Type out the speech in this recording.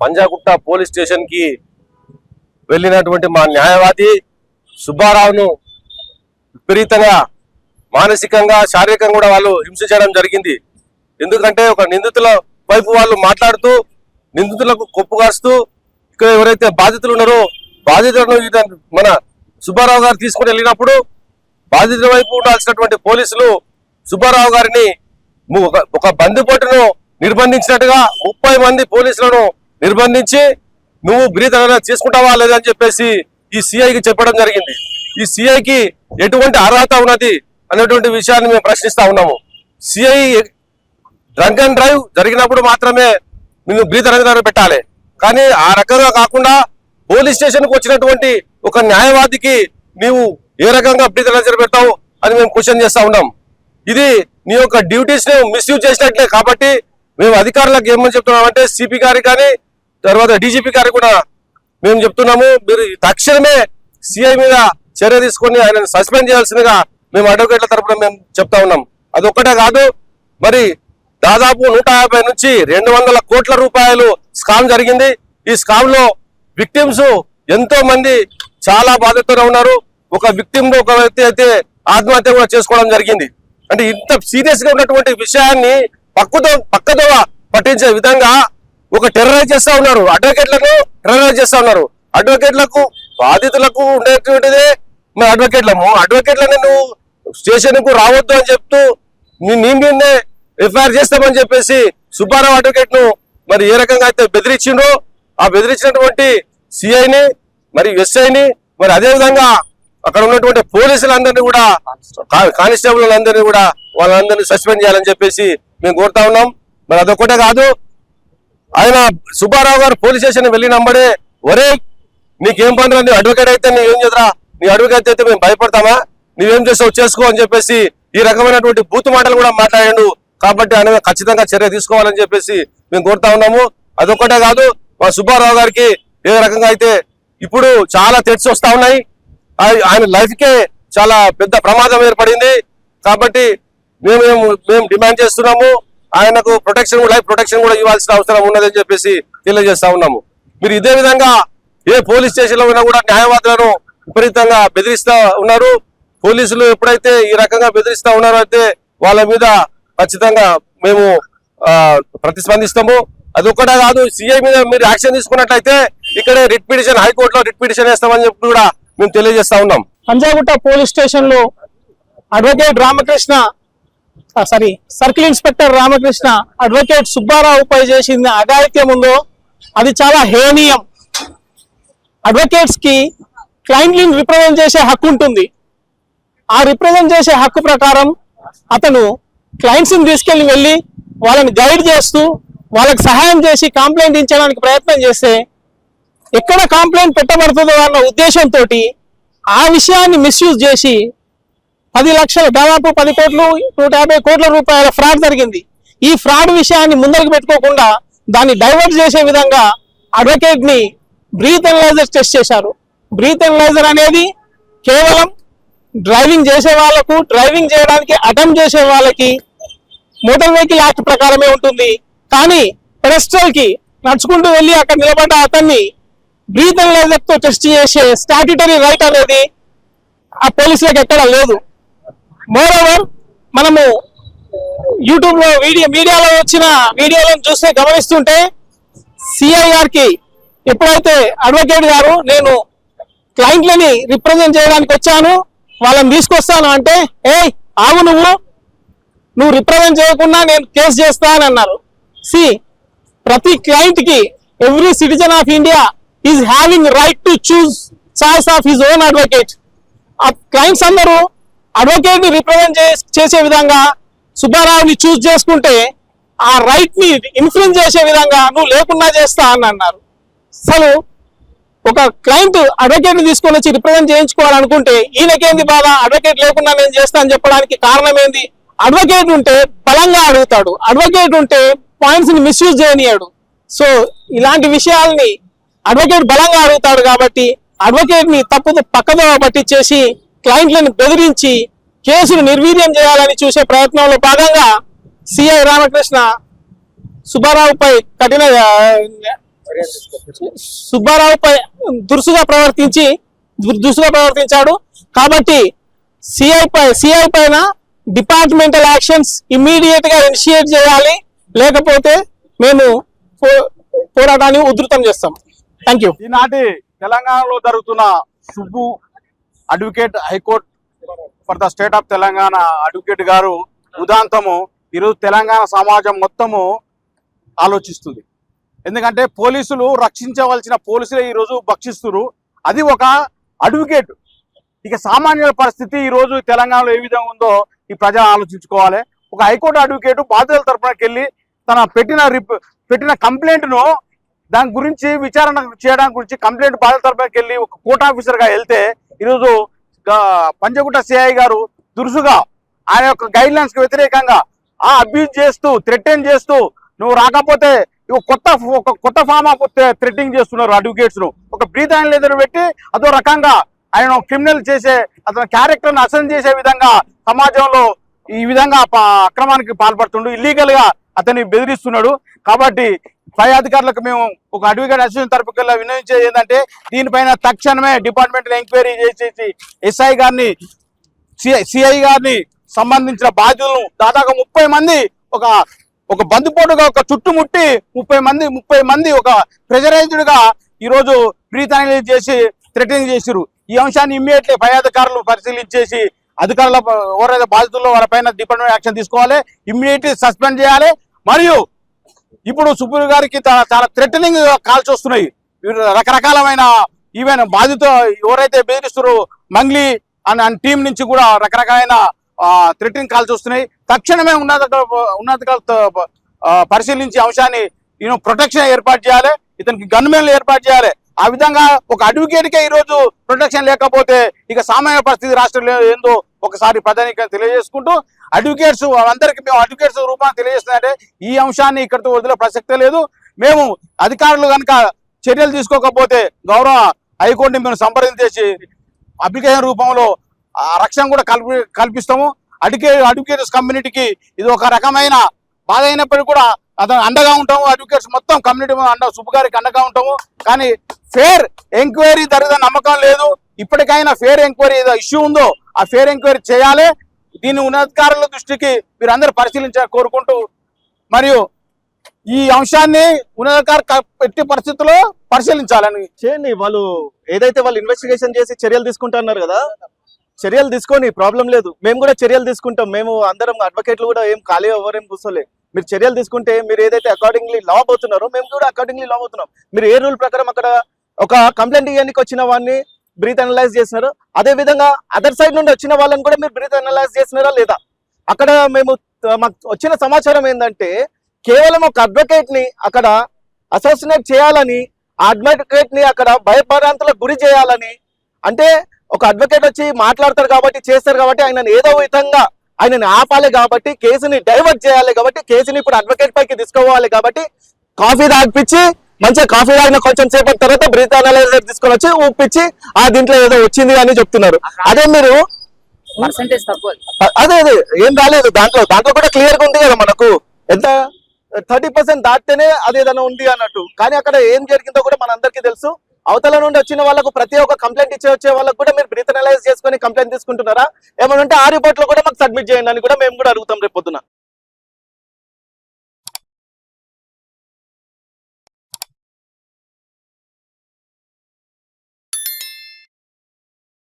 Panjagutta police station కి వెళ్ళినటువంటి మా న్యాయవాది సుబ్బారావును విపరీతంగా మానసికంగా శారీరకంగా కూడా వాళ్ళు హింసించడం జరిగింది. ఎందుకంటే ఒక నిందితుల వైపు వాళ్ళు మాట్లాడుతూ నిందితులకు కొప్పుగాస్తూ ఇక్కడ ఎవరైతే బాధితులు ఉన్నారో బాధితులను మన సుబ్బారావు గారు తీసుకుని వెళ్ళినప్పుడు బాధితుల వైపు ఉండాల్సినటువంటి పోలీసులు సుబ్బారావు గారిని ఒక బందిపోటును నిర్బంధించినట్టుగా 30 మంది పోలీసులను నిర్బంధించి నువ్వు బ్రీత్ చేసుకుంటావా లేదని చెప్పేసి ఈ సిఐకి చెప్పడం జరిగింది. ఈ సిఐకి ఎటువంటి అర్హత ఉన్నది అనేటువంటి విషయాన్ని మేము ప్రశ్నిస్తా ఉన్నాము. సిఐ డ్రంక్ అండ్ డ్రైవ్ జరిగినప్పుడు మాత్రమే నువ్వు బ్రీత్ అనేది పెట్టాలి, కానీ ఆ రకంగా కాకుండా పోలీస్ స్టేషన్కి వచ్చినటువంటి ఒక న్యాయవాదికి నీవు ఏ రకంగా బ్రీత్ అనేది పెడతావు అని మేము క్వశ్చన్ చేస్తా ఉన్నాం. ఇది నీ యొక్క డ్యూటీస్ ని మిస్యూజ్ చేసినట్లే. కాబట్టి మేము అధికారులకు ఏమని చెప్తున్నామంటే సిపి గారికి కానీ తర్వాత డీజీపీ గారికి కూడా మేము చెప్తున్నాము, మీరు తక్షణమే సిఐ మీద చర్య తీసుకొని ఆయనను సస్పెండ్ చేయాల్సిందిగా మేము అడ్వకేట్ల తరఫున మేము చెప్తా ఉన్నాం. అదొక్కటే కాదు, మరి దాదాపు 150 నుంచి 200 కోట్ల రూపాయలు స్కామ్ జరిగింది. ఈ స్కామ్ లో విక్టిమ్స్ ఎంతో మంది చాలా బాధితులు ఉన్నారు. ఒక విక్టిమ్ ఒక వ్యక్తి అయితే ఆత్మహత్య కూడా చేసుకోవడం జరిగింది. అంటే ఇంత సీరియస్ గా ఉన్నటువంటి విషయాన్ని పక్కదో పట్టించే విధంగా ఒక టెర్రరైజ్ చేస్తా ఉన్నారు. అడ్వకేట్లను టెర్రరైజ్ చేస్తా ఉన్నారు. అడ్వకేట్లకు బాధితులకు ఉండేటువంటిదే మన అడ్వకేట్లను నువ్వు స్టేషన్ కు రావద్దు అని చెప్తూ నీ మీదే ఎఫ్ఐఆర్ చేస్తామని చెప్పేసి సుబ్బారావు అడ్వకేట్ ను మరి ఏ రకంగా అయితే బెదిరించిండో ఆ బెదిరించినటువంటి సిఐని మరి ఎస్ఐని మరి అదే విధంగా అక్కడ ఉన్నటువంటి పోలీసులందరినీ కూడా కానిస్టేబుల్ అందరినీ కూడా వాళ్ళందరినీ సస్పెండ్ చేయాలని చెప్పేసి మేము కోరుతా ఉన్నాం. మరి అదొక్కటే కాదు, ఆయన సుబ్బారావు గారు పోలీస్ స్టేషన్ వెళ్ళినప్పుడే ఒరే నీకేం పని నీ అడ్వకేట్ అయితే నీవేం చేద్దరా, నీ అడ్వకేట్ అయితే మేము భయపడతామా, నీవేం చేస్తావు చేసుకో అని చెప్పేసి ఈ రకమైనటువంటి బూతు మాటలు కూడా మాట్లాడాడు. కాబట్టి ఆయన ఖచ్చితంగా చర్య తీసుకోవాలని చెప్పేసి మేము కోరుతా ఉన్నాము. అదొక్కటే కాదు, మా సుబ్బారావు గారికి ఏ రకంగా అయితే ఇప్పుడు చాలా థ్రెట్స్ వస్తా ఉన్నాయి. ఆయన లైఫ్ కే చాలా పెద్ద ప్రమాదం ఏర్పడింది. కాబట్టి మేము డిమాండ్ చేస్తున్నాము, ఆయనకు లైఫ్ ప్రొటెక్షన్ కూడా ఇవ్వాల్సిన అవసరం ఉన్నదని చెప్పేసి తెలియజేస్తా ఉన్నాము. మీరు ఇదే విధంగా ఏ పోలీస్ స్టేషన్ లో ఉన్నా కూడా న్యాయవాదులను విపరీతంగా బెదిరిస్తా ఉన్నారు. పోలీసులు ఎప్పుడైతే ఈ రకంగా బెదిరిస్తా ఉన్నారో అయితే వాళ్ళ మీద ఖచ్చితంగా మేము ప్రతిస్పందిస్తాము. అదొక్కటే కాదు, సిఐ మీద మీరు యాక్షన్ తీసుకున్నట్లయితే ఇక్కడే రిట్ పిటిషన్ హైకోర్టులో రిట్ పిటిషన్ వేస్తామని చెప్పి కూడా మేము తెలియజేస్తా ఉన్నాం. పంజాగుట్ట పోలీస్ స్టేషన్ లో advocate circle inspector Ramakrishna advocate సుబ్బారావుపై చేసిన అఘాయిత్యం ఉందో అది చాలా హేనీయం. అడ్వకేట్స్ కి క్లయింట్లను రిప్రజెంట్ చేసే హక్కు ఉంటుంది. ఆ రిప్రజెంట్ చేసే హక్కు ప్రకారం అతను క్లయింట్స్ ని వెళ్ళి వాళ్ళని గైడ్ చేస్తూ వాళ్ళకి సహాయం చేసి కంప్లైంట్ ఇచ్చడానికి ప్రయత్నం చేస్తే ఎక్కడ కంప్లైంట్ పెట్టబడుతుందో అన్న ఉద్దేశంతో ఆ విషయాన్ని మిస్యూజ్ చేసి 10 లక్షలు దాదాపు 10 కోట్లు 150 కోట్ల రూపాయల ఫ్రాడ్ జరిగింది. ఈ ఫ్రాడ్ విషయాన్ని ముందరకు పెట్టుకోకుండా దాన్ని డైవర్ట్ చేసే విధంగా అడ్వకేట్ ని బ్రీత్ ఎనలైజర్ టెస్ట్ చేశారు. బ్రీత్ ఎనలైజర్ అనేది కేవలం డ్రైవింగ్ చేసే వాళ్ళకు, డ్రైవింగ్ చేయడానికి అటెంప్ట్ చేసే వాళ్ళకి మోటార్ వెహికల్ యాక్ట్ ప్రకారమే ఉంటుంది. కానీ పెడస్ట్రల్ కి నడుచుకుంటూ వెళ్ళి అక్కడ నిలబడ్డ అతన్ని బ్రీత్ ఎనలైజర్ తో టెస్ట్ చేసే స్టాట్యూటరీ రైట్ అనేది ఆ పోలీసులకు ఎక్కడ లేదు. మోరోవర్ మనము యూట్యూబ్ లో మీడియాలో వచ్చిన వీడియోలను చూస్తే గమనిస్తుంటే సిఐఆర్ కి ఎప్పుడైతే అడ్వకేట్ గారు నేను క్లయింట్లని రిప్రజెంట్ చేయడానికి వచ్చాను వాళ్ళని తీసుకొస్తాను అంటే ఆగు నువ్వు రిప్రజెంట్ చేయకుండా నేను కేసు చేస్తాను అన్నారు. ప్రతి క్లయింట్ కి every citizen of India is having right to choose choice of his own advocate. ఆ క్లయింట్స్ అందరూ అడ్వకేట్ ని రిప్రజెంట్ చేసే విధంగా సుబ్బారావుని చూస్ చేసుకుంటే ఆ రైట్ ని ఇన్ఫ్లుయెన్స్ చేసే విధంగా నువ్వు లేకుండా చేస్తా అని అన్నారు. అసలు ఒక క్లయింట్ అడ్వకేట్ ని తీసుకొని వచ్చి రిప్రజెంట్ చేయించుకోవాలనుకుంటే ఈయనకేంది బాధ, అడ్వకేట్ లేకుండా నేను చేస్తా అని చెప్పడానికి కారణం ఏంది? అడ్వకేట్ ఉంటే బలంగా అడుగుతాడు, అడ్వకేట్ ఉంటే పాయింట్స్ ని మిస్యూజ్ చేయనియాడు. సో ఇలాంటి విషయాల్ని అడ్వకేట్ బలంగా అడుగుతాడు కాబట్టి అడ్వకేట్ ని పక్కదో పట్టించేసి క్లయింట్లను బెదిరించి కేసును నిర్వీర్యం చేయాలని చూసే ప్రయత్నంలో భాగంగా సిఐ రామకృష్ణ సుబ్బారావుపై కఠిన సుబ్బారావుపై దురుసుగా ప్రవర్తించాడు కాబట్టి సిఐ పైన డిపార్ట్మెంటల్ యాక్షన్స్ ఇమ్మీడియట్ గా ఇనిషియేట్ చేయాలి, లేకపోతే మేము పోరాటాన్ని ఉధృతం చేస్తాం. Thank you. ఈనాటి తెలంగాణలో జరుగుతున్న Subbu advocate high court for the state of Telangana advocate గారు ఉదాంతము ఈరోజు తెలంగాణ సమాజం మొత్తము ఆలోచిస్తుంది. ఎందుకంటే పోలీసులు రక్షించవలసిన పోలీసులే ఈరోజు భక్షిస్తున్నారు, అది ఒక అడ్వకేట్. ఇక సామాన్యుల పరిస్థితి ఈరోజు తెలంగాణలో ఏ విధంగా ఉందో ఈ ప్రజలు ఆలోచించుకోవాలి. ఒక హైకోర్టు అడ్వకేట్ బాధితుల తరఫునకి వెళ్ళి తన పెట్టిన కంప్లైంట్ను దాని గురించి విచారణ చేయడానికి గురించి కంప్లైంట్ బాధితుల తరఫునకి వెళ్ళి ఒక కోర్ట్ ఆఫీసర్గా వెళ్తే ఈరోజు పంజగుట్ట సిఐ గారు దురుసుగా ఆయన యొక్క గైడ్ లైన్స్ కి వ్యతిరేకంగా అబ్యూజ్ చేస్తూ థ్రెటన్ చేస్తూ నువ్వు రాకపోతే కొత్త ఫామ్ ఆఫ్ థ్రెటింగ్ చేస్తున్నారు అడ్వకేట్స్ ను. ఒక బ్రీత్ హ్యాండ్ ఎదురు పెట్టి అదో రకంగా ఆయన క్రిమినల్ చేసే అతని క్యారెక్టర్ ను అసెస్ చేసే విధంగా సమాజంలో ఈ విధంగా అక్రమానికి పాల్పడుతుండు, ఇల్లీగల్ గా అతన్ని బెదిరిస్తున్నాడు. కాబట్టి పై అధికారులకు మేము ఒక అడ్వకేట్ అసోసియేషన్ తరపుకెళ్ళి విన్నవించేది ఏంటంటే దీనిపైన తక్షణమే డిపార్ట్మెంటల్ ఎంక్వైరీ చేసేసి ఎస్ఐ గారిని సిఐ గారిని సంబంధించిన బాధ్యులను దాదాపు 30 మంది ఒక బందిపోటుగా ఒక చుట్టుముట్టి 30 మంది ఒక ప్రెజరైజ్డ్ గా ఈరోజు బ్రీత్ అనలైజ్ చేసి థ్రెటనింగ్ చేసిరు. ఈ అంశాన్ని ఇమ్మీడియట్లీ పై అధికారులు పరిశీలించేసి అధికారుల ఎవరైతే బాధితుల్లో వాళ్ళపైన డిపార్ట్మెంట్ యాక్షన్ తీసుకోవాలి, ఇమ్మీడియట్లీ సస్పెండ్ చేయాలి. మరియు ఇప్పుడు సుబ్బు గారికి చాలా థ్రెటనింగ్ కాల్స్ వస్తున్నాయి. రకరకాలమైన ఈవెన్ బాధితులు ఎవరైతే బెదిరిస్తారో మంగ్లీ అన్న టీం నుంచి కూడా రకరకాలైన థ్రెటనింగ్ కాల్స్ వస్తున్నాయి. తక్షణమే ఉన్నతాధికారులతో పరిశీలించి అంశాన్ని ప్రొటెక్షన్ ఏర్పాటు చేయాలి, ఇతనికి గన్మెన్లు ఏర్పాటు చేయాలి. ఆ విధంగా ఒక అడ్వకేట్ కే ఈరోజు ప్రొటెక్షన్ లేకపోతే ఇక సామాన్య పరిస్థితి రాష్ట్రంలో ఏందో ఒకసారి ప్రధానికంగా తెలియజేసుకుంటూ అడ్వకేట్స్ అందరికీ మేము అడ్వకేట్స్ రూపాన్ని తెలియజేస్తుందంటే ఈ అంశాన్ని ఇక్కడితో వదిలే ప్రసక్తే లేదు. మేము అధికారులు కనుక చర్యలు తీసుకోకపోతే గౌరవ హైకోర్టుని మేము సంప్రదించేసి అప్లికేషన్ రూపంలో రక్షణ కూడా కల్పిస్తాము. అడ్వకేట్స్ కమ్యూనిటీకి ఇది ఒక రకమైన బాధ అయినప్పటికీ కూడా అతను అండగా ఉంటాము. అడ్వకేట్స్ మొత్తం కమ్యూనిటీ సుబ్బు గారికి అండగా ఉంటాము. కానీ ఫేర్ ఎంక్వైరీ జరిగిన నమ్మకం లేదు. ఇప్పటికైనా ఫేర్ ఎంక్వైరీ ఏదో ఇష్యూ ఉందో ఆ ఫేర్ ఎంక్వైరీ చేయాలి. దీన్ని ఉన్నతాధికారుల దృష్టికి మీరు అందరూ పరిశీలించాలని కోరుకుంటూ, మరియు ఈ అంశాన్ని ఉన్నతాధికారులు ఎట్టి పరిస్థితుల్లో పరిశీలించాలని చేయండి. వాళ్ళు ఏదైతే వాళ్ళు ఇన్వెస్టిగేషన్ చేసి చర్యలు తీసుకుంటున్నారు కదా, చర్యలు తీసుకొని ప్రాబ్లం లేదు. మేము కూడా చర్యలు తీసుకుంటాం. మేము అందరం అడ్వకేట్లు కూడా ఏం ఖాళీ ఎవరేం కూర్చోలే. మీరు చర్యలు తీసుకుంటే మీరు ఏదైతే అకార్డింగ్లీ లా అవుతున్నారో మేము కూడా అకార్డింగ్లీ లా అవుతున్నాం. మీరు ఏ రూల్ ప్రకారం అక్కడ ఒక కంప్లైంట్ ఇవ్వడానికి వచ్చిన వాడిని బ్రీత్ అనలైజ్ చేసినారు, అదే విధంగా అదర్ సైడ్ నుండి వచ్చిన వాళ్ళని కూడా మీరు బ్రీత్ అనలైజ్ చేసినారా లేదా? అక్కడ మాకు వచ్చిన సమాచారం ఏంటంటే కేవలం ఒక అడ్వకేట్ ని అక్కడ అసోసినేట్ చేయాలని, ఆ అడ్వకేట్ ని అక్కడ భయభ్రాంతులకు గురి చేయాలని, అంటే ఒక అడ్వకేట్ వచ్చి మాట్లాడతారు కాబట్టి చేస్తారు కాబట్టి ఆయన ఏదో విధంగా ఆయనని ఆపాలి కాబట్టి కేసుని డైవర్ట్ చేయాలి కాబట్టి కేసుని ఇప్పుడు అడ్వకేట్ పైకి తీసుకోవాలి కాబట్టి కాఫీ తాగిపించి మంచిగా కాఫీ తాగిన కొంచెం సేపటి తర్వాత బ్రీత్ అనలైజర్ తీసుకొని వచ్చి ఊపిచ్చి దీంట్లో ఏదో వచ్చింది అని చెప్తున్నారు. అదే మీరు అదే ఏం రాలేదు దాంట్లో కూడా క్లియర్ గా ఉంది కదా మనకు ఎంత 30% దాటితేనే అదేదైనా ఉంది అన్నట్టు. కానీ అక్కడ ఏం జరిగిందో కూడా మనందరికీ తెలుసు. అవతల నుండి వచ్చిన వాళ్ళకు ప్రతి ఒక్క కంప్లైంట్ వచ్చే వాళ్ళకు కూడా మీరు బ్రీత్ అనలైజ్ చేసుకొని కంప్లైంట్ తీసుకుంటున్నారా? ఏమైనా ఉంటే ఆ రిపోర్ట్ లో కూడా మాకు సబ్మిట్ చేయండి అని కూడా మేము కూడా అడుగుతాం రేపు పొద్దున.